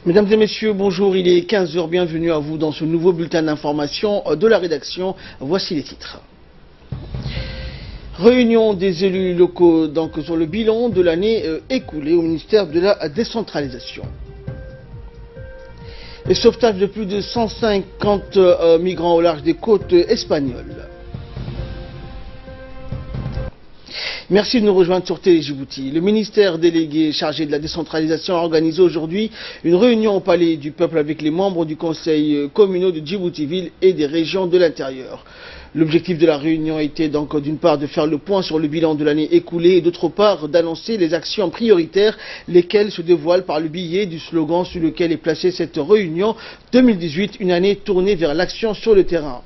Mesdames et messieurs, bonjour, il est 15 h, bienvenue à vous dans ce nouveau bulletin d'information de la rédaction. Voici les titres. Réunion des élus locaux donc, sur le bilan de l'année écoulée au ministère de la décentralisation. Le sauvetage de plus de 150 migrants au large des côtes espagnoles. Merci de nous rejoindre sur Télé Djibouti. Le ministère délégué chargé de la décentralisation a organisé aujourd'hui une réunion au Palais du Peuple avec les membres du Conseil communal de Djibouti-Ville et des régions de l'intérieur. L'objectif de la réunion était donc d'une part de faire le point sur le bilan de l'année écoulée et d'autre part d'annoncer les actions prioritaires, lesquelles se dévoilent par le biais du slogan sur lequel est placée cette réunion 2018, une année tournée vers l'action sur le terrain.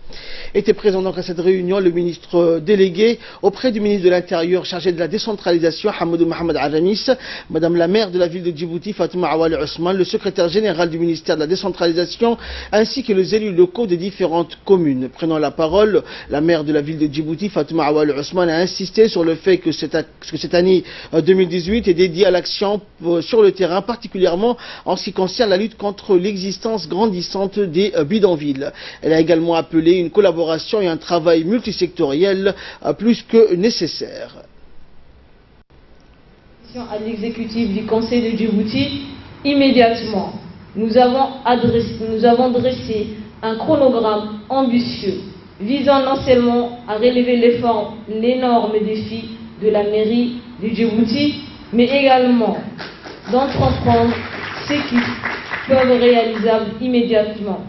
Était présent donc à cette réunion le ministre délégué auprès du ministre de l'Intérieur chargé de la décentralisation, Hamadou Mohamed Aramis, Madame la maire de la ville de Djibouti, Fatima Awal Ousmane, le secrétaire général du ministère de la décentralisation, ainsi que les élus locaux des différentes communes. Prenant la parole, la maire de la ville de Djibouti, Fatima Awal Ousmane, a insisté sur le fait que cette année 2018 est dédiée à l'action sur le terrain, particulièrement en ce qui concerne la lutte contre l'existence grandissante des bidonvilles. Elle a également appelé une collaboration et un travail multisectoriel plus que nécessaire. À l'exécutif du Conseil de Djibouti, immédiatement, nous avons dressé un chronogramme ambitieux visant non seulement à relever l'énorme défi de la mairie de Djibouti, mais également d'entreprendre ce qui peuvent réalisables immédiatement.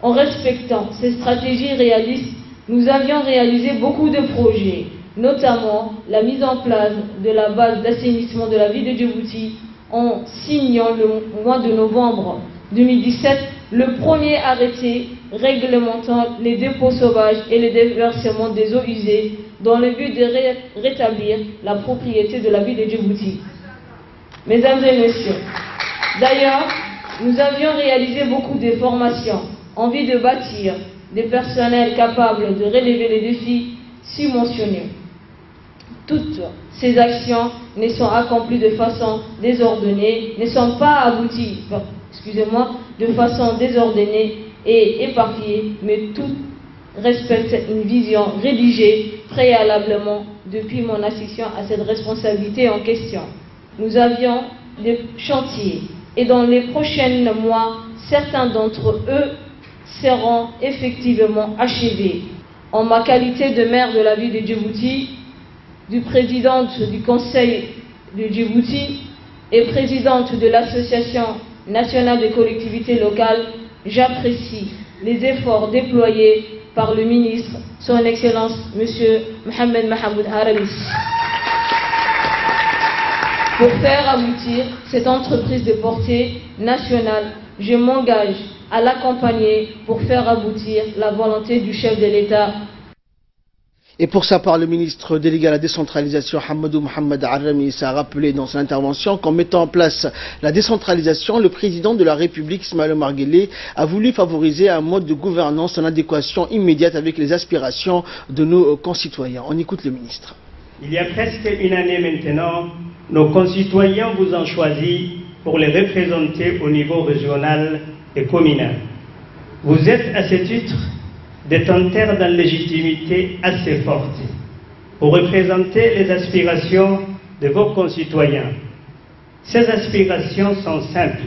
En respectant ces stratégies réalistes, nous avions réalisé beaucoup de projets, notamment la mise en place de la base d'assainissement de la ville de Djibouti en signant le mois de novembre 2017 le premier arrêté réglementant les dépôts sauvages et le déversement des eaux usées dans le but de rétablir la propriété de la ville de Djibouti. Mesdames et messieurs, d'ailleurs, nous avions réalisé beaucoup de formations en vue de bâtir des personnels capables de relever les défis subventionnés. Toutes ces actions ne sont accomplies de façon désordonnée, ne sont pas abouties, de façon désordonnée et éparpillée, mais toutes respectent une vision rédigée préalablement depuis mon accession à cette responsabilité en question. Nous avions des chantiers et dans les prochains mois, certains d'entre eux seront effectivement achevés. En ma qualité de maire de la ville de Djibouti, du présidente du Conseil de Djibouti et présidente de l'Association nationale des collectivités locales, j'apprécie les efforts déployés par le ministre, son Excellence, M. Mohamed Mahamoud Aramis, pour faire aboutir cette entreprise de portée nationale. Je m'engage à l'accompagner pour faire aboutir la volonté du chef de l'État. Et pour sa part, le ministre délégué à la décentralisation, Hamadou Mohamed Aramis, a rappelé dans son intervention qu'en mettant en place la décentralisation, le président de la République, Ismaël Omar Guelleh, a voulu favoriser un mode de gouvernance en adéquation immédiate avec les aspirations de nos concitoyens. On écoute le ministre. Il y a presque une année maintenant, nos concitoyens vous ont choisi pour les représenter au niveau régional et communal. Vous êtes à ce titre détenteurs d'une légitimité assez forte pour représenter les aspirations de vos concitoyens. Ces aspirations sont simples: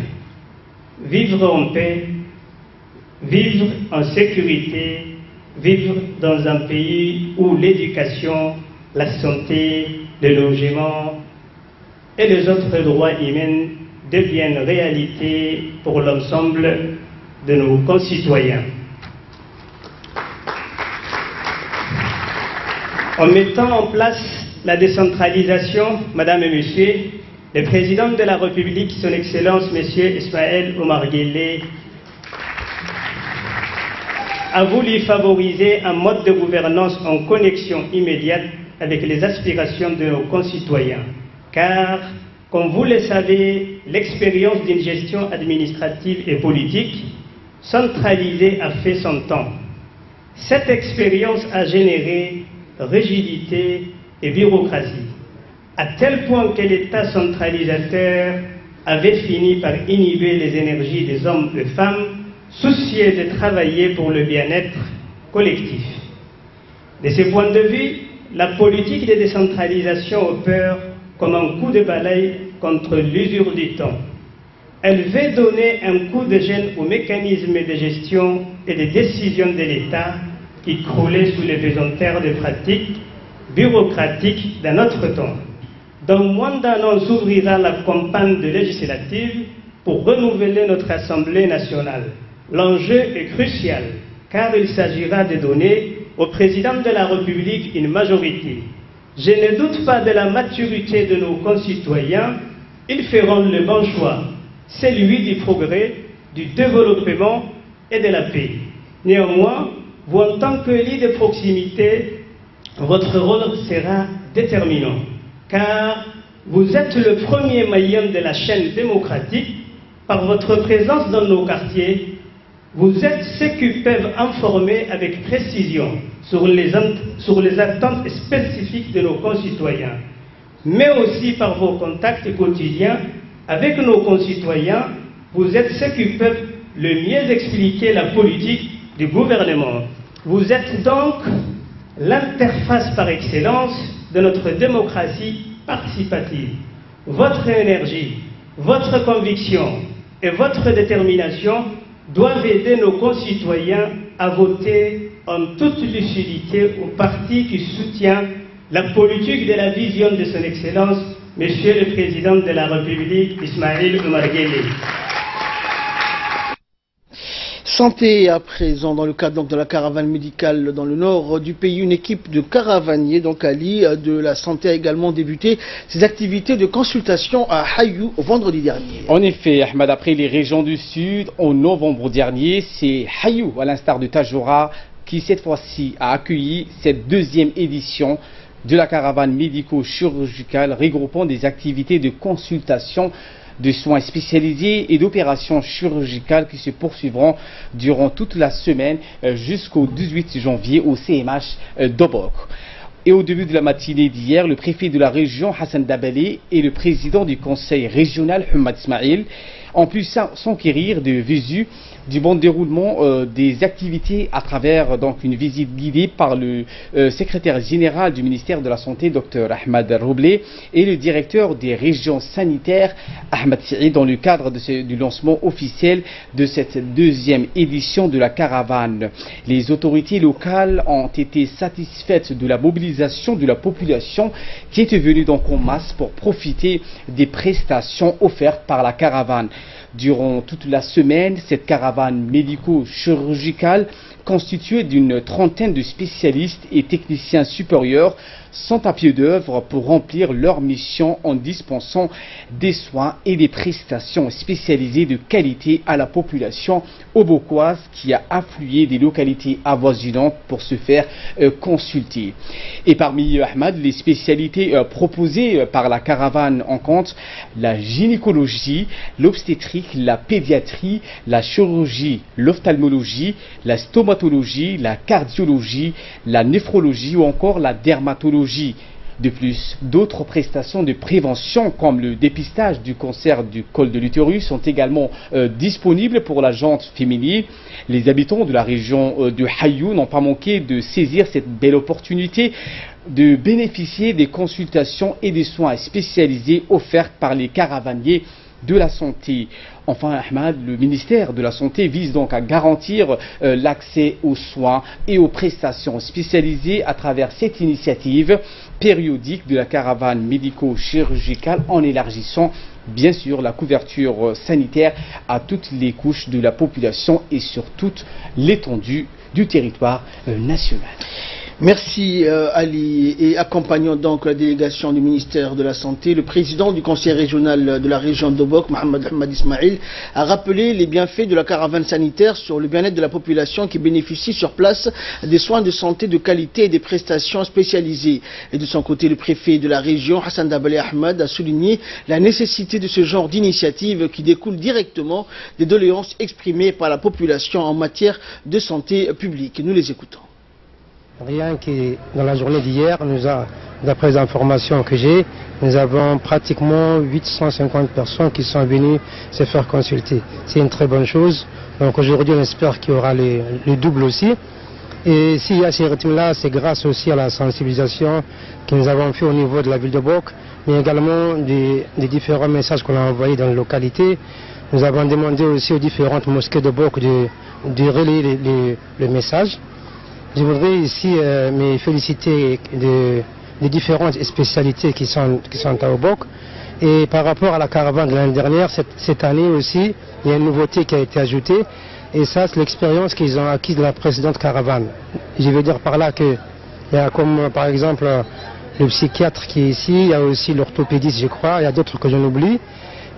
vivre en paix, vivre en sécurité, vivre dans un pays où l'éducation, la santé, le logement et les autres droits humains deviennent réalité pour l'ensemble de nos concitoyens. En mettant en place la décentralisation, Madame et Messieurs, le président de la République, son Excellence, Monsieur Ismaël Omar Guelleh, a voulu favoriser un mode de gouvernance en connexion immédiate avec les aspirations de nos concitoyens. Car, comme vous le savez, l'expérience d'une gestion administrative et politique centralisée a fait son temps. Cette expérience a généré rigidité et bureaucratie, à tel point que l'État centralisateur avait fini par inhiber les énergies des hommes et femmes soucieux de travailler pour le bien-être collectif. De ce point de vue, la politique de décentralisation opère comme un coup de balai contre l'usure du temps. Elle veut donner un coup de gêne aux mécanismes de gestion et de décision de l'État qui croulaient sous les pesanteurs de pratiques bureaucratiques d'un autre temps. Dans moins d'un an s'ouvrira la campagne de législative pour renouveler notre Assemblée nationale. L'enjeu est crucial car il s'agira de donner au président de la République une majorité. Je ne doute pas de la maturité de nos concitoyens, ils feront le bon choix, celui du progrès, du développement et de la paix. Néanmoins, vous en tant qu'élu de proximité, votre rôle sera déterminant, car vous êtes le premier maillon de la chaîne démocratique. Par votre présence dans nos quartiers, vous êtes ceux qui peuvent informer avec précision sur les attentes spécifiques de nos concitoyens, mais aussi par vos contacts quotidiens avec nos concitoyens, vous êtes ceux qui peuvent le mieux expliquer la politique du gouvernement. Vous êtes donc l'interface par excellence de notre démocratie participative. Votre énergie, votre conviction et votre détermination doivent aider nos concitoyens à voter en toute lucidité au parti qui soutient la politique de la vision de son Excellence, Monsieur le Président de la République, Ismaïl Omar Guelleh. Santé à présent, dans le cadre donc de la caravane médicale dans le nord du pays, une équipe de caravaniers, donc Ali, de la santé a également débuté ses activités de consultation à Hayou vendredi dernier. En effet, Ahmed, après les régions du sud, en novembre dernier, c'est Hayou, à l'instar de Tajoura, qui cette fois-ci a accueilli cette deuxième édition de la caravane médico-chirurgicale regroupant des activités de consultation, de soins spécialisés et d'opérations chirurgicales qui se poursuivront durant toute la semaine jusqu'au 18 janvier au CMH d'Obok. Et au début de la matinée d'hier, le préfet de la région, Hassan Dabali, et le président du conseil régional, Hamad Ismail, ont pu s'enquérir de visu du bon déroulement des activités à travers donc une visite guidée par le secrétaire général du ministère de la Santé, Dr Ahmad Roublé, et le directeur des régions sanitaires, Ahmed Saïd, dans le cadre du lancement officiel de cette deuxième édition de la caravane. Les autorités locales ont été satisfaites de la mobilisation de la population qui était venue donc en masse pour profiter des prestations offertes par la caravane. Durant toute la semaine, cette caravane médico-chirurgicale, constituée d'une trentaine de spécialistes et techniciens supérieurs, sont à pied d'œuvre pour remplir leur mission en dispensant des soins et des prestations spécialisées de qualité à la population aubokoise qui a afflué des localités avoisinantes pour se faire consulter. Et parmi Ahmad, les spécialités proposées par la caravane en compte la gynécologie, l'obstétrique, la pédiatrie, la chirurgie, l'ophtalmologie, la stomatologie, la cardiologie, la néphrologie ou encore la dermatologie. De plus, d'autres prestations de prévention comme le dépistage du cancer du col de l'utérus sont également disponibles pour la gente féminine. Les habitants de la région de Hayou n'ont pas manqué de saisir cette belle opportunité de bénéficier des consultations et des soins spécialisés offerts par les caravaniers de la santé. Enfin, Ahmad, le ministère de la Santé vise donc à garantir l'accès aux soins et aux prestations spécialisées à travers cette initiative périodique de la caravane médico-chirurgicale en élargissant bien sûr la couverture sanitaire à toutes les couches de la population et sur toute l'étendue du territoire national. Merci Ali. Et accompagnant donc la délégation du ministère de la Santé, le président du conseil régional de la région d'Obok, Mohamed Hamad Ismail, a rappelé les bienfaits de la caravane sanitaire sur le bien-être de la population qui bénéficie sur place des soins de santé de qualité et des prestations spécialisées. Et de son côté, le préfet de la région, Hassan Dabali Ahmad, a souligné la nécessité de ce genre d'initiative qui découle directement des doléances exprimées par la population en matière de santé publique. Nous les écoutons. Rien qui, dans la journée d'hier, nous a d'après les informations que j'ai, nous avons pratiquement 850 personnes qui sont venues se faire consulter. C'est une très bonne chose. Donc aujourd'hui, on espère qu'il y aura le double aussi. Et s'il y a ces rythmes-là, c'est grâce aussi à la sensibilisation que nous avons fait au niveau de la ville de Bok, mais également des différents messages qu'on a envoyés dans les localités. Nous avons demandé aussi aux différentes mosquées de Bok de relayer le message. Je voudrais ici me féliciter des différentes spécialités qui sont à Obok. Et par rapport à la caravane de l'année dernière, cette année aussi, il y a une nouveauté qui a été ajoutée. Et ça, c'est l'expérience qu'ils ont acquise de la précédente caravane. Je veux dire par là qu'il y a comme par exemple le psychiatre qui est ici, il y a aussi l'orthopédiste, je crois, il y a d'autres que j'en oublie.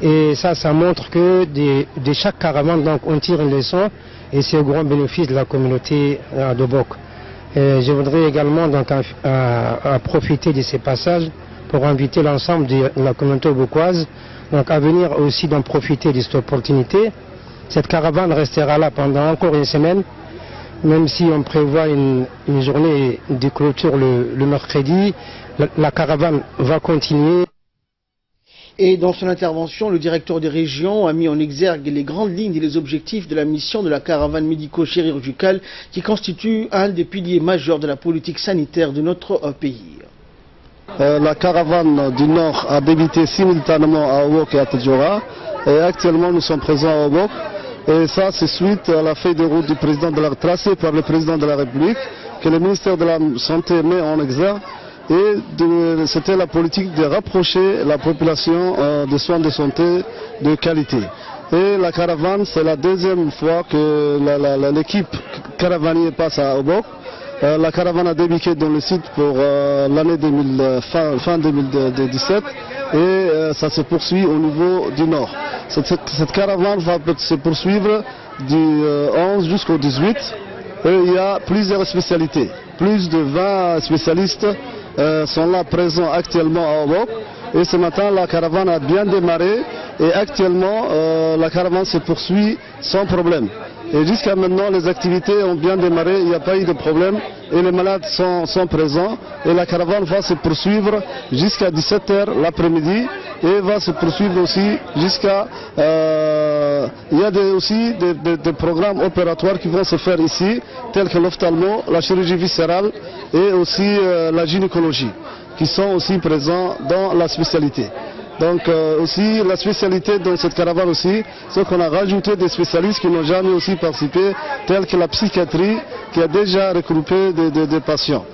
Et ça montre que de chaque caravane, donc, on tire une leçon et c'est au grand bénéfice de la communauté de Bok. Et je voudrais également donc, profiter de ces passages pour inviter l'ensemble de la communauté bokoise donc, à venir aussi d'en profiter de cette opportunité. Cette caravane restera là pendant encore une semaine, même si on prévoit une journée de clôture le mercredi, la caravane va continuer. Et dans son intervention, le directeur des régions a mis en exergue les grandes lignes et les objectifs de la mission de la caravane médico-chirurgicale qui constitue un des piliers majeurs de la politique sanitaire de notre pays. La caravane du Nord a débuté simultanément à Obok et à Tadjoura. Et actuellement, nous sommes présents à Obok. Et ça, c'est suite à la feuille de route du président de la tracée par le président de la République, que le ministère de la Santé met en exergue. Et c'était la politique de rapprocher la population des soins de santé de qualité. Et la caravane, c'est la deuxième fois que l'équipe caravanier passe à Obok. La caravane a débuté dans le site pour l'année fin 2017 et ça se poursuit au niveau du nord. Cette caravane va se poursuivre du 11 jusqu'au 18 et il y a plusieurs spécialités. Plus de 20 spécialistes sont là présents actuellement à Obok. Et ce matin, la caravane a bien démarré et actuellement, la caravane se poursuit sans problème. Et jusqu'à maintenant, les activités ont bien démarré, il n'y a pas eu de problème et les malades sont présents. Et la caravane va se poursuivre jusqu'à 17 h l'après-midi et va se poursuivre aussi jusqu'à... il y a aussi des programmes opératoires qui vont se faire ici, tels que l'ophtalmo, la chirurgie viscérale et aussi la gynécologie, qui sont aussi présents dans la spécialité. Donc aussi la spécialité dans cette caravane aussi, c'est qu'on a rajouté des spécialistes qui n'ont jamais aussi participé, tels que la psychiatrie, qui a déjà regroupé des patients.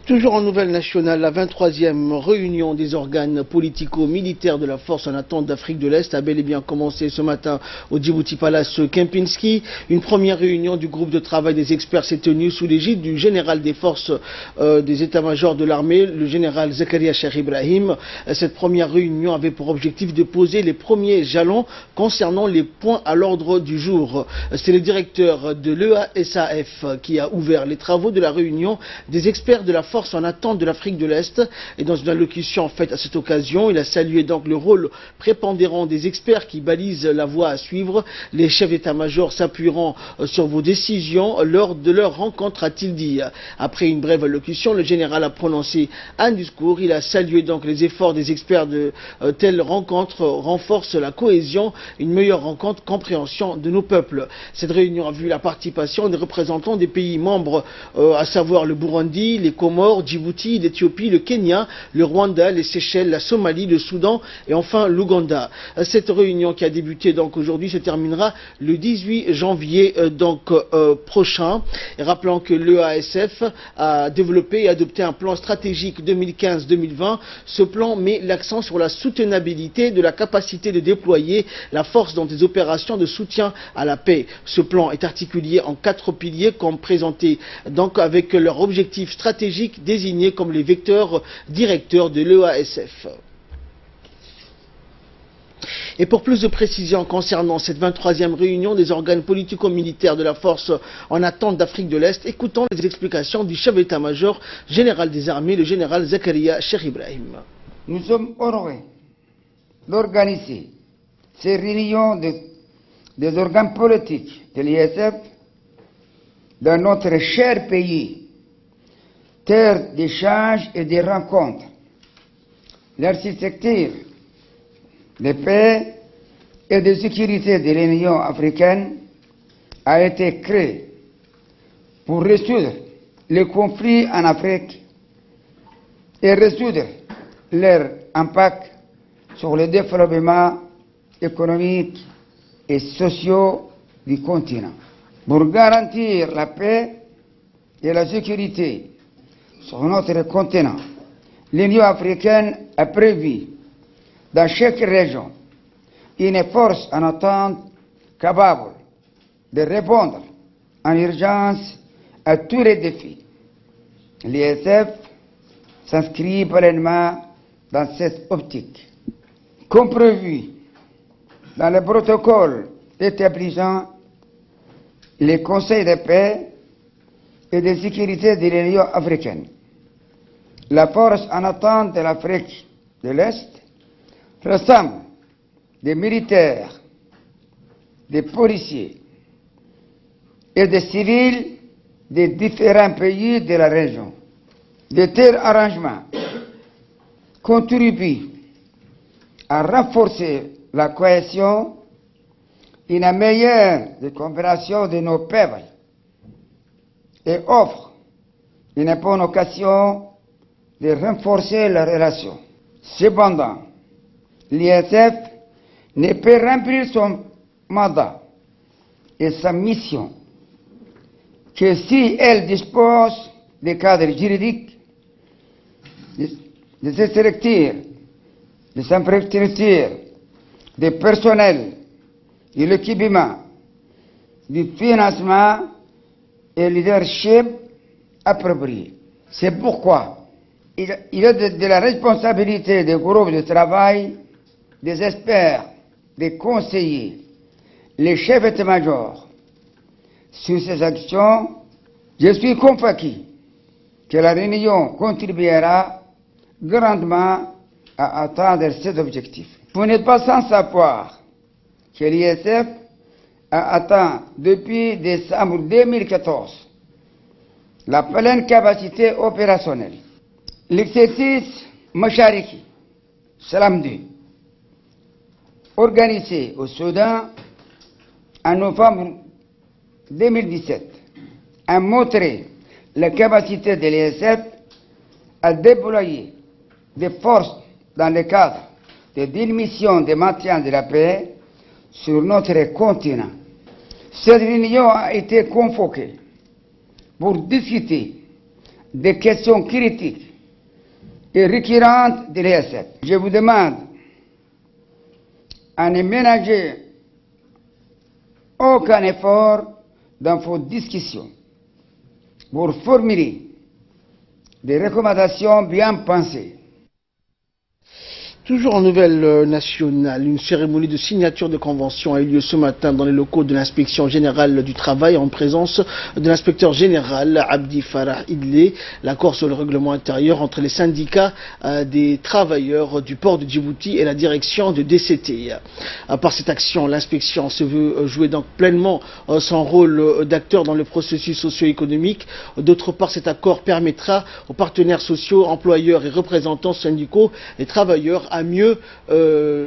Toujours en nouvelle nationale, la 23e réunion des organes politico-militaires de la force en attente d'Afrique de l'Est a bel et bien commencé ce matin au Djibouti Palace Kempinski. Une première réunion du groupe de travail des experts s'est tenue sous l'égide du général des forces des états-majors de l'armée, le général Zakaria Cheikh Ibrahim. Cette première réunion avait pour objectif de poser les premiers jalons concernant les points à l'ordre du jour. C'est le directeur de l'EASAF qui a ouvert les travaux de la réunion des experts de la force en attente de l'Afrique de l'Est. Et dans une allocution faite à cette occasion, il a salué donc le rôle prépondérant des experts qui balisent la voie à suivre. Les chefs d'état-major s'appuieront sur vos décisions lors de leur rencontre, a-t-il dit. Après une brève allocution, le général a prononcé un discours. Il a salué donc les efforts des experts de telles rencontres renforcent la cohésion, une meilleure rencontre, compréhension de nos peuples. Cette réunion a vu la participation des représentants des pays membres, à savoir le Burundi, les Comores, Djibouti, l'Éthiopie, le Kenya, le Rwanda, les Seychelles, la Somalie, le Soudan et enfin l'Ouganda. Cette réunion qui a débuté donc aujourd'hui se terminera le 18 janvier prochain. Et rappelons que l'EASF a développé et adopté un plan stratégique 2015-2020. Ce plan met l'accent sur la soutenabilité de la capacité de déployer la force dans des opérations de soutien à la paix. Ce plan est articulé en 4 piliers comme présenté donc avec leur objectif stratégique désignés comme les vecteurs directeurs de l'EASF. Et pour plus de précisions concernant cette 23e réunion des organes politico-militaires de la force en attente d'Afrique de l'Est, écoutons les explications du chef d'état-major général des armées, le général Zakaria Cheikh Ibrahim. Nous sommes honorés d'organiser ces réunions des organes politiques de l'ISF dans notre cher pays, terre d'échanges et de rencontres. L'architecture de paix et de sécurité de l'Union africaine a été créée pour résoudre les conflits en Afrique et résoudre leur impact sur le développement économique et social du continent. Pour garantir la paix et la sécurité sur notre continent, l'Union africaine a prévu dans chaque région une force en attente capable de répondre en urgence à tous les défis. L'ISF s'inscrit pleinement dans cette optique. Comme prévu dans le protocole établissant les conseils de paix et de sécurité de l'Union africaine, la force en attente de l'Afrique de l'Est rassemble des militaires, des policiers et des civils des différents pays de la région. De tels arrangements contribuent à renforcer la cohésion et une meilleure coopération de nos peuples et offrent une bonne occasion de renforcer la relation. Cependant, l'ISF ne peut remplir son mandat et sa mission que si elle dispose des cadres juridiques, des structures, des infrastructures, des personnels, de l'équipement, du financement et du leadership approprié. C'est pourquoi il est de la responsabilité des groupes de travail, des experts, des conseillers, les chefs d'état-major. Sur ces actions, je suis convaincu que la réunion contribuera grandement à atteindre cet objectif. Vous n'êtes pas sans savoir que l'ISF a atteint depuis décembre 2014 la pleine capacité opérationnelle. L'exercice Machariki, Salam 2, organisé au Soudan en novembre 2017, a montré la capacité de l'ISF à déployer des forces dans le cadre d'une mission de maintien de la paix sur notre continent. Cette réunion a été convoquée pour discuter des questions critiques et récurrentes de l'ISF. Je vous demande à ne ménager aucun effort dans vos discussions pour formuler des recommandations bien pensées. Toujours en nouvelle nationale, une cérémonie de signature de convention a eu lieu ce matin dans les locaux de l'inspection générale du travail en présence de l'inspecteur général Abdi Farah Idlé. L'accord sur le règlement intérieur entre les syndicats des travailleurs du port de Djibouti et la direction de DCT. Par cette action, l'inspection se veut jouer donc pleinement son rôle d'acteur dans le processus socio-économique. D'autre part, cet accord permettra aux partenaires sociaux, employeurs et représentants syndicaux et travailleurs à mieux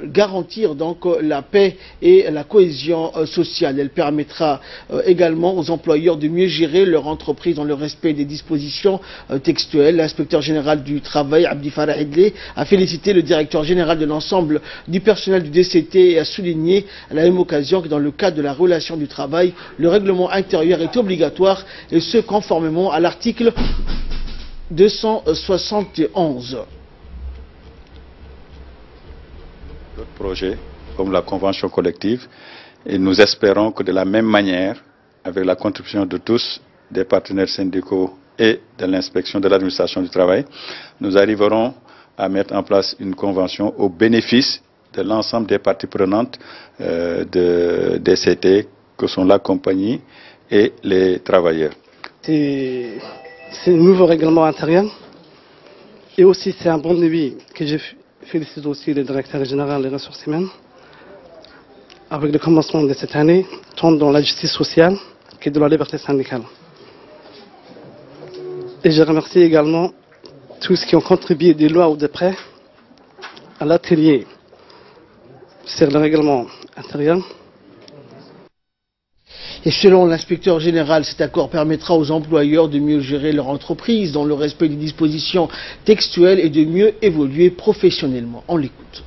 garantir donc la paix et la cohésion sociale. Elle permettra également aux employeurs de mieux gérer leur entreprise dans le respect des dispositions textuelles. L'inspecteur général du travail, Abdi Farah Idlé, a félicité le directeur général de l'ensemble du personnel du DCT et a souligné à la même occasion que dans le cadre de la relation du travail, le règlement intérieur est obligatoire et ce conformément à l'article 271. D'autres projets, comme la convention collective, et nous espérons que de la même manière, avec la contribution de tous, des partenaires syndicaux et de l'inspection de l'administration du travail, nous arriverons à mettre en place une convention au bénéfice de l'ensemble des parties prenantes de DCT, que sont la compagnie et les travailleurs. C'est un nouveau règlement intérieur et aussi c'est un bon début que j'ai félicite aussi le directeur général des ressources humaines avec le commencement de cette année, tant dans la justice sociale que dans la liberté syndicale. Et je remercie également tous ceux qui ont contribué de loin ou de près à l'atelier sur le règlement intérieur. Et selon l'inspecteur général, cet accord permettra aux employeurs de mieux gérer leur entreprise dans le respect des dispositions textuelles et de mieux évoluer professionnellement. On l'écoute.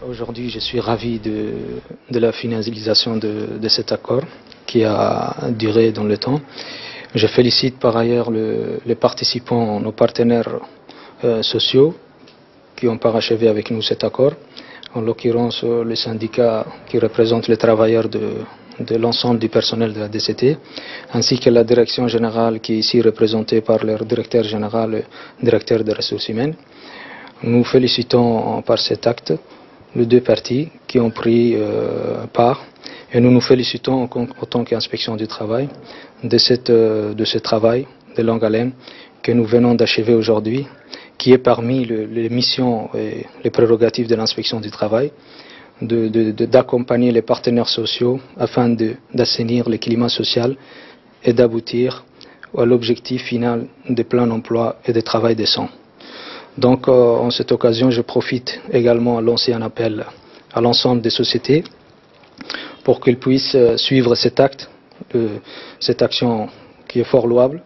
Aujourd'hui, je suis ravi de la finalisation de cet accord qui a duré dans le temps. Je félicite par ailleurs les participants, nos partenaires sociaux qui ont parachevé avec nous cet accord. En l'occurrence, les syndicats qui représentent les travailleurs de l'ensemble du personnel de la DCT, ainsi que la direction générale qui est ici représentée par leur directeur général et directeur des ressources humaines. Nous félicitons par cet acte les deux parties qui ont pris part et nous nous félicitons en tant qu'Inspection du travail de ce travail de longue haleine que nous venons d'achever aujourd'hui, qui est parmi les missions et les prérogatives de l'inspection du travail, d'accompagner les partenaires sociaux afin d'assainir le climat social et d'aboutir à l'objectif final des plans d'emploi et de travail décent. Donc, en cette occasion, je profite également à lancer un appel à l'ensemble des sociétés pour qu'ils puissent suivre cet acte, cette action qui est fort louable,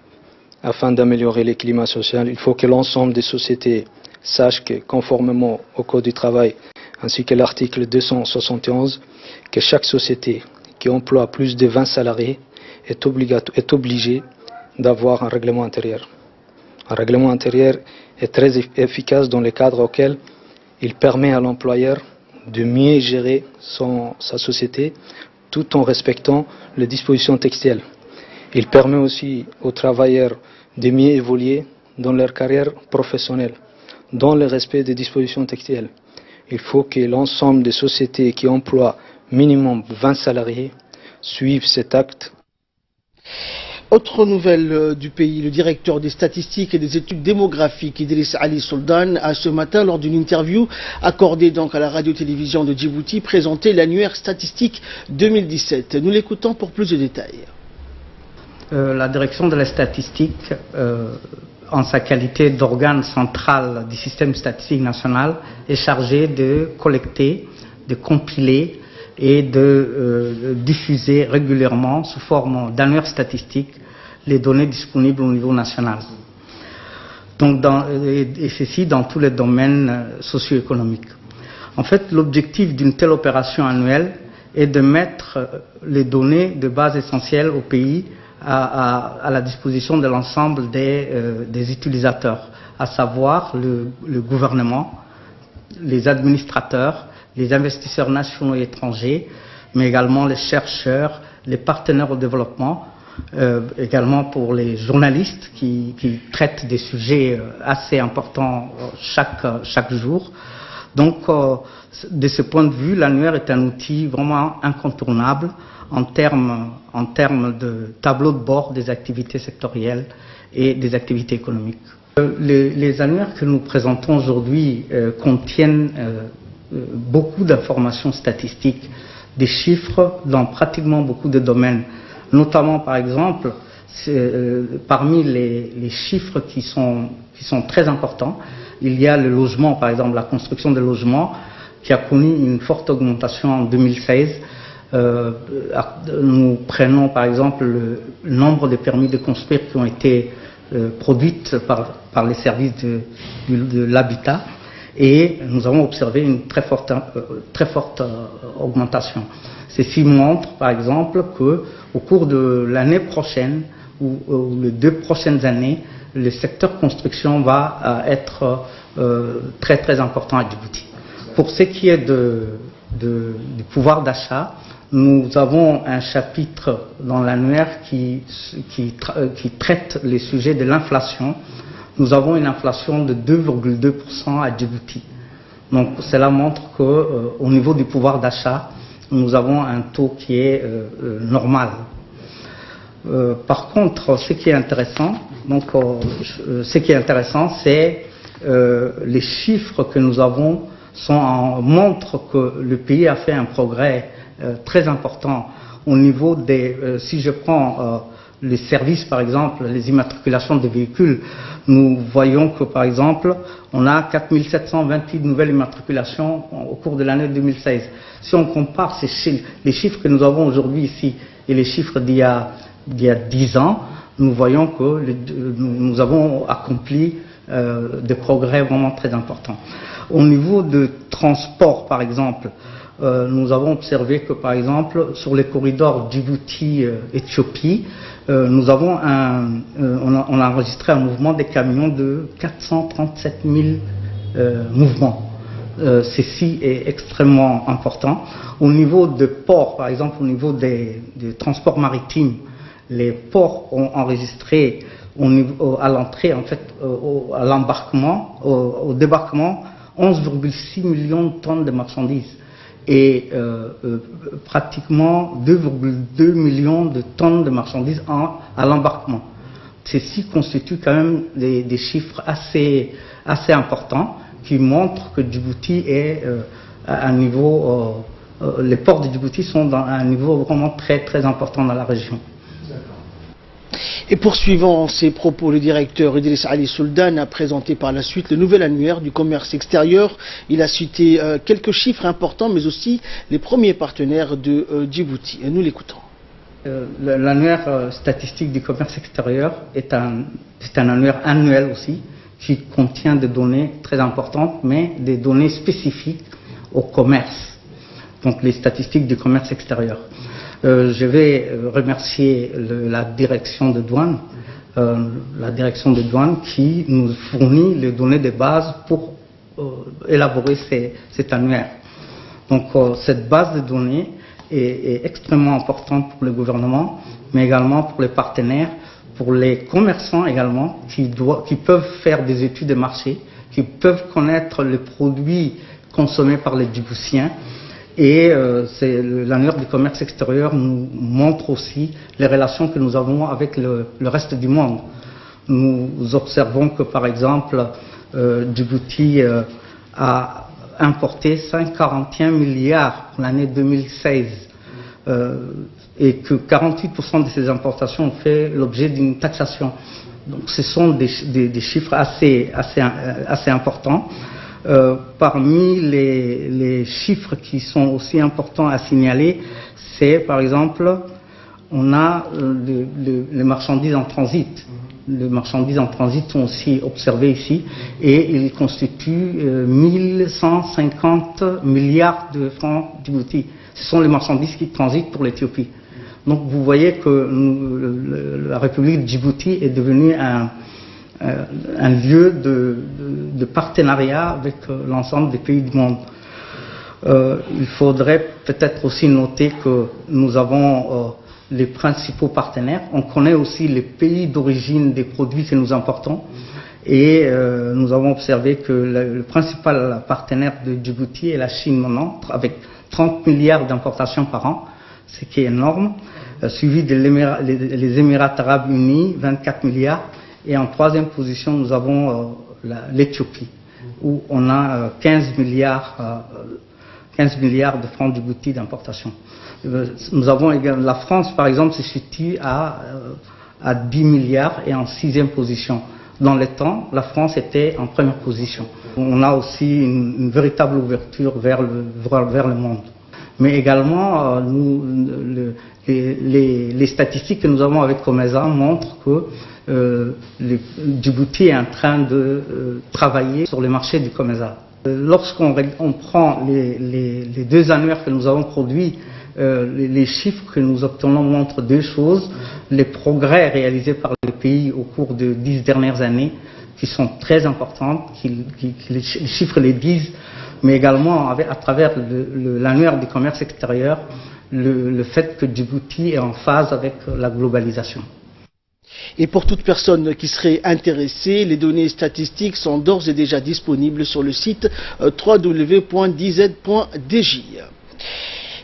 afin d'améliorer le climat social. Il faut que l'ensemble des sociétés sachent que, conformément au Code du travail, ainsi que l'article 271, que chaque société qui emploie plus de 20 salariés est obligée d'avoir un règlement intérieur. Un règlement intérieur est très efficace dans le cadre auquel il permet à l'employeur de mieux gérer sa société tout en respectant les dispositions textuelles. Il permet aussi aux travailleurs de mieux évoluer dans leur carrière professionnelle, dans le respect des dispositions textuelles. Il faut que l'ensemble des sociétés qui emploient minimum 20 salariés suivent cet acte. Autre nouvelle du pays, le directeur des statistiques et des études démographiques, Idriss Ali Soldan, a ce matin, lors d'une interview accordée donc à la radio-télévision de Djibouti, présenté l'annuaire statistique 2017. Nous l'écoutons pour plus de détails. La direction de la statistique, en sa qualité d'organe central du système statistique national, est chargée de collecter, de compiler et de diffuser régulièrement sous forme d'annuaire statistique les données disponibles au niveau national. Donc et ceci dans tous les domaines socio-économiques. En fait, l'objectif d'une telle opération annuelle est de mettre les données de base essentielles au pays à la disposition de l'ensemble des utilisateurs, à savoir le gouvernement, les administrateurs, les investisseurs nationaux et étrangers, mais également les chercheurs, les partenaires au développement, également pour les journalistes qui traitent des sujets assez importants chaque jour. Donc, de ce point de vue, l'annuaire est un outil vraiment incontournable en termes de tableau de bord des activités sectorielles et des activités économiques. Les annuaires que nous présentons aujourd'hui contiennent beaucoup d'informations statistiques, des chiffres dans pratiquement beaucoup de domaines. Notamment, par exemple, parmi les chiffres qui sont très importants, il y a le logement, par exemple, la construction de logements, qui a connu une forte augmentation en 2016. Nous prenons, par exemple, le nombre de permis de construire qui ont été produits par les services de l'habitat. Et nous avons observé une très forte augmentation. Ceci montre, par exemple, qu'au cours de l'année prochaine ou les 2 prochaines années, le secteur construction va être très très important à Djibouti. Pour ce qui est du pouvoir d'achat, nous avons un chapitre dans l'annuaire qui traite les sujets de l'inflation. Nous avons une inflation de 2,2% à Djibouti. Donc cela montre qu'au niveau du pouvoir d'achat, nous avons un taux qui est normal. Par contre, ce qui est intéressant, c'est les chiffres que nous avons montrent que le pays a fait un progrès très important au niveau des. Si je prends les services, par exemple, les immatriculations des véhicules, nous voyons que, par exemple, on a 4728 nouvelles immatriculations au cours de l'année 2016. Si on compare les chiffres que nous avons aujourd'hui ici et les chiffres d'il y a 10 ans, nous voyons que nous avons accompli des progrès vraiment très importants. Au niveau de transport, par exemple, nous avons observé que, par exemple, sur les corridors Djibouti-Éthiopie, on a enregistré un mouvement des camions de 437 000 mouvements. Ceci est extrêmement important. Au niveau de ports, par exemple, au niveau des transports maritimes, les ports ont enregistré à l'entrée, en fait, à l'embarquement, au débarquement, 11,6 millions de tonnes de marchandises et pratiquement 2,2 millions de tonnes de marchandises à l'embarquement. Ceci constitue quand même des chiffres assez importants qui montrent que Djibouti est à un niveau, les ports de Djibouti sont à un niveau vraiment très très important dans la région. Et poursuivant ses propos, le directeur Idriss Ali Souldan a présenté par la suite le nouvel annuaire du commerce extérieur. Il a cité quelques chiffres importants, mais aussi les premiers partenaires de Djibouti. Nous l'écoutons. L'annuaire statistique du commerce extérieur est un annuaire annuel aussi, qui contient des données très importantes, mais des données spécifiques au commerce, donc les statistiques du commerce extérieur. Je vais remercier la direction de douane, qui nous fournit les données de base pour élaborer cet annuaire. Donc cette base de données est extrêmement importante pour le gouvernement, mais également pour les partenaires, pour les commerçants également, qui peuvent faire des études de marché, qui peuvent connaître les produits consommés par les Djiboutiens. Et l'annuaire du commerce extérieur nous montre aussi les relations que nous avons avec le reste du monde. Nous observons que, par exemple, Djibouti a importé 541 milliards pour l'année 2016 et que 48% de ces importations ont fait l'objet d'une taxation. Donc ce sont des chiffres assez importants. Parmi les chiffres qui sont aussi importants à signaler, c'est par exemple, on a les marchandises en transit. Les marchandises en transit sont aussi observées ici et ils constituent 1150 milliards de francs Djibouti. Ce sont les marchandises qui transitent pour l'Éthiopie. Donc vous voyez que la République de Djibouti est devenue un lieu de partenariat avec l'ensemble des pays du monde. Il faudrait peut-être aussi noter que nous avons les principaux partenaires. On connaît aussi les pays d'origine des produits que nous importons et nous avons observé que le principal partenaire de Djibouti est la Chine maintenant, avec 30 milliards d'importations par an, ce qui est énorme, suivi les Émirats arabes unis, 24 milliards. Et en troisième position, nous avons l'Éthiopie, où on a 15 milliards de francs Djibouti d'importation. Nous avons également, la France, par exemple, se situe à 10 milliards et en sixième position. Dans le temps, la France était en première position. On a aussi une véritable ouverture vers le monde. Mais également, les statistiques que nous avons avec Comesa montrent que Djibouti est en train de travailler sur le marché du Comesa. Lorsqu'on prend les deux annuaires que nous avons produits, les chiffres que nous obtenons montrent deux choses. Les progrès réalisés par les pays au cours de 10 dernières années, qui sont très importants, les chiffres les disent, mais également à travers l'annuaire du commerce extérieur, le fait que Djibouti est en phase avec la globalisation. Et pour toute personne qui serait intéressée, les données statistiques sont d'ores et déjà disponibles sur le site www.dz.dj.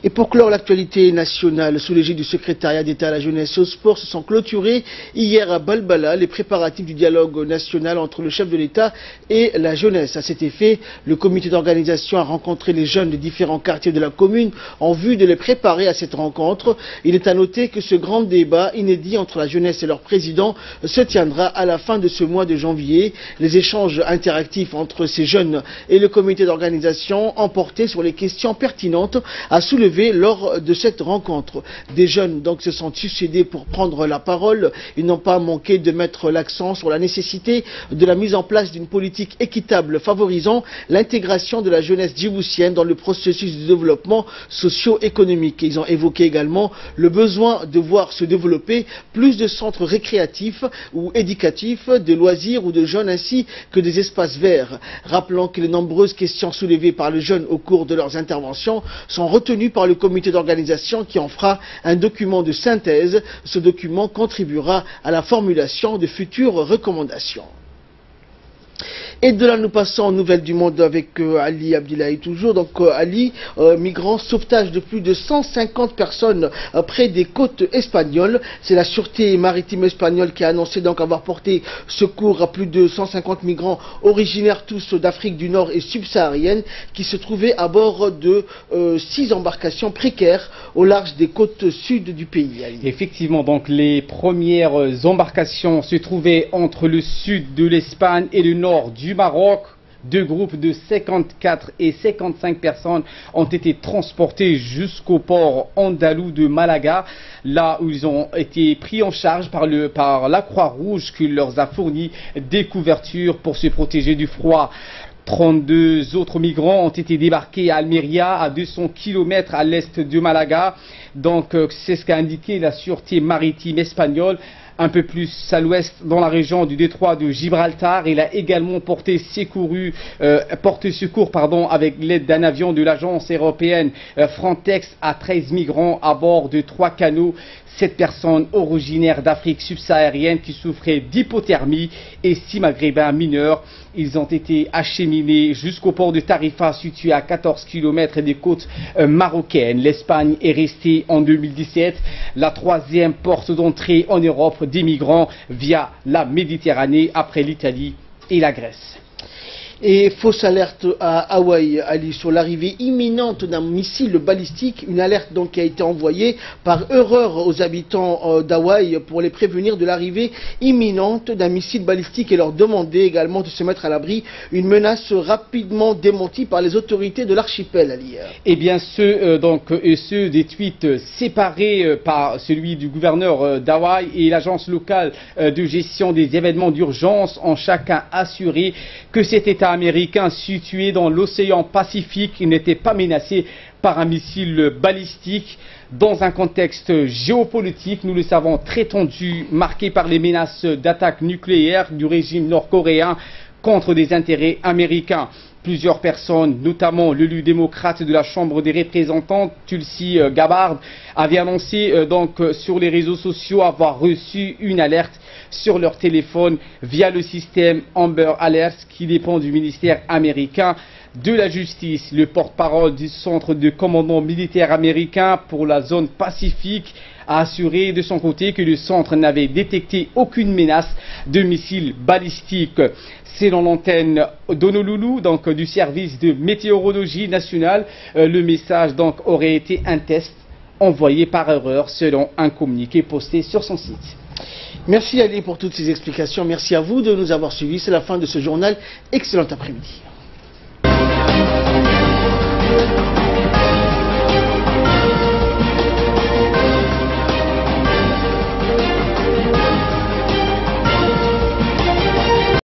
Et pour clore l'actualité nationale, sous l'égide du secrétariat d'État à la jeunesse et au sport, se sont clôturés hier à Balbala les préparatifs du dialogue national entre le chef de l'État et la jeunesse. À cet effet, le comité d'organisation a rencontré les jeunes des différents quartiers de la commune en vue de les préparer à cette rencontre. Il est à noter que ce grand débat inédit entre la jeunesse et leur président se tiendra à la fin de ce mois de janvier. Les échanges interactifs entre ces jeunes et le comité d'organisation ont porté sur les questions pertinentes à soulever lors de cette rencontre. Des jeunes donc se sont succédés pour prendre la parole. Ils n'ont pas manqué de mettre l'accent sur la nécessité de la mise en place d'une politique équitable favorisant l'intégration de la jeunesse djiboutienne dans le processus de développement socio-économique. Ils ont évoqué également le besoin de voir se développer plus de centres récréatifs ou éducatifs, de loisirs ou de jeunes ainsi que des espaces verts. Rappelant que les nombreuses questions soulevées par les jeunes au cours de leurs interventions sont retenues par le comité d'organisation qui en fera un document de synthèse. Ce document contribuera à la formulation de futures recommandations. Et de là, nous passons aux nouvelles du monde avec Ali Abdillahi toujours. Donc Ali, migrant, sauvetage de plus de 150 personnes près des côtes espagnoles. C'est la sûreté maritime espagnole qui a annoncé donc avoir porté secours à plus de 150 migrants originaires tous d'Afrique du Nord et subsaharienne qui se trouvaient à bord de 6 embarcations précaires au large des côtes sud du pays. Ali. Effectivement, donc les premières embarcations se trouvaient entre le sud de l'Espagne et le nord du Maroc. Deux groupes de 54 et 55 personnes ont été transportés jusqu'au port andalou de Malaga, là où ils ont été pris en charge par la Croix-Rouge qui leur a fourni des couvertures pour se protéger du froid. 32 autres migrants ont été débarqués à Almeria, à 200 km à l'est de Malaga. Donc c'est ce qu'a indiqué la sûreté maritime espagnole. Un peu plus à l'ouest, dans la région du détroit de Gibraltar. Il a également porté secours avec l'aide d'un avion de l'agence européenne Frontex à 13 migrants à bord de 3 canots. 7 personnes originaires d'Afrique subsaharienne qui souffraient d'hypothermie et 6 maghrébins mineurs. Ils ont été acheminés jusqu'au port de Tarifa, situé à 14 km des côtes marocaines. L'Espagne est restée en 2017 la 3e porte d'entrée en Europe des migrants via la Méditerranée après l'Italie et la Grèce. Et fausse alerte à Hawaï, Ali, sur l'arrivée imminente d'un missile balistique. Une alerte donc qui a été envoyée par erreur aux habitants d'Hawaï pour les prévenir de l'arrivée imminente d'un missile balistique et leur demander également de se mettre à l'abri. Une menace rapidement démentie par les autorités de l'archipel, Ali. Eh bien, ceux des tweets séparés par celui du gouverneur d'Hawaï et l'agence locale de gestion des événements d'urgence ont chacun assuré que cet État américain situé dans l'océan Pacifique n'était pas menacé par un missile balistique dans un contexte géopolitique, nous le savons, très tendu, marqué par les menaces d'attaques nucléaires du régime nord-coréen contre des intérêts américains. Plusieurs personnes, notamment l'élu démocrate de la Chambre des représentants, Tulsi Gabbard, avaient annoncé sur les réseaux sociaux avoir reçu une alerte sur leur téléphone via le système Amber Alert qui dépend du ministère américain de la Justice. Le porte-parole du centre de commandement militaire américain pour la zone Pacifique a assuré de son côté que le centre n'avait détecté aucune menace de missiles balistiques. Selon l'antenne d'Honolulu, du service de météorologie nationale, le message aurait été un test envoyé par erreur selon un communiqué posté sur son site. Merci Ali pour toutes ces explications. Merci à vous de nous avoir suivis. C'est la fin de ce journal. Excellent après-midi.